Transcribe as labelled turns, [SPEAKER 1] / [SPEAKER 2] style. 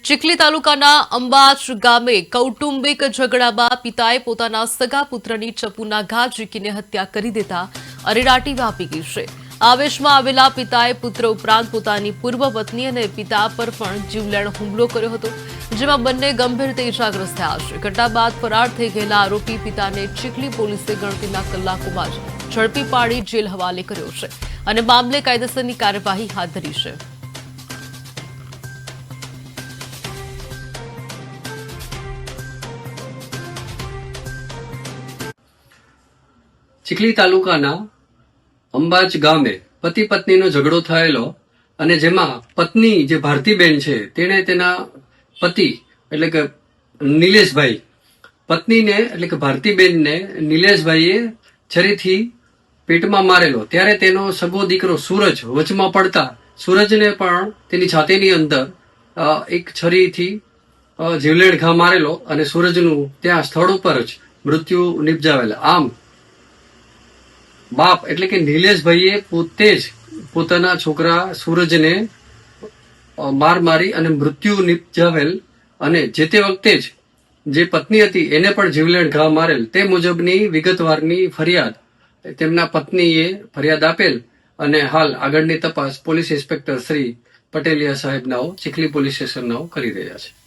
[SPEAKER 1] ચીખલી તાલુકાના અંબાચ ગામે કૌટુંબિક ઝઘડામાં પિતાએ પોતાના સગા પુત્રની ચપ્પુના ઘા ઝીકીને હત્યા કરી દેતા અરેરાટી વ્યાપી ગઈ છે। આવેશમાં આવેલા પિતાએ પુત્ર ઉપરાંત પોતાની પૂર્વ પત્ની અને પિતા પર પણ જીવલેણ હુમલો કર્યો હતો, જેમાં બંને ગંભીર રીતે ઇજાગ્રસ્ત થયા છે। ઘટના બાદ ફરાર થઈ ગયેલા આરોપી પિતાને ચીખલી પોલીસે ગણતરીના કલાકોમાં જ ઝડપી પાડી જેલ હવાલે કર્યો છે અને મામલે કાયદેસરની કાર્યવાહી હાથ ધરી છે।
[SPEAKER 2] ચીખલી તાલુકાના અંબાચ ગામે પતિ પત્નીનો ઝઘડો થયેલો અને જેમાં પત્ની જે ભારતીબેન છે તેણે તેના પતિ એટલે કે નિલેશભાઈ પત્નીને એટલે કે ભારતીબેનને નિલેશભાઈએ છરીથી પેટમાં મારેલો, ત્યારે તેનો સગો દીકરો સૂરજ વચમાં પડતા સૂરજને પણ તેની છાતીની અંદર એક છરીથી જીવલેણ ઘા મારેલો અને સૂરજનું ત્યાં સ્થળ ઉપર જ મૃત્યુ નિપજાવેલા। આમ બાપ એટલે કે નિલેશભાઈએ પોતે જ પોતાના છોકરા સૂરજને માર મારી અને મૃત્યુ નિપજાવેલ અને જે તે વખતે જ જે પત્ની હતી એને પણ જીવલેણ ઘા મારેલ, તે મુજબની વિગતવારની ફરિયાદ તેમના પત્નીએ ફરિયાદ આપેલ અને હાલ આગળની તપાસ પોલીસ ઇન્સ્પેક્ટર શ્રી પટેલિયા સાહેબનાઓ ચીખલી પોલીસ સ્ટેશનનાઓ કરી રહ્યા છે।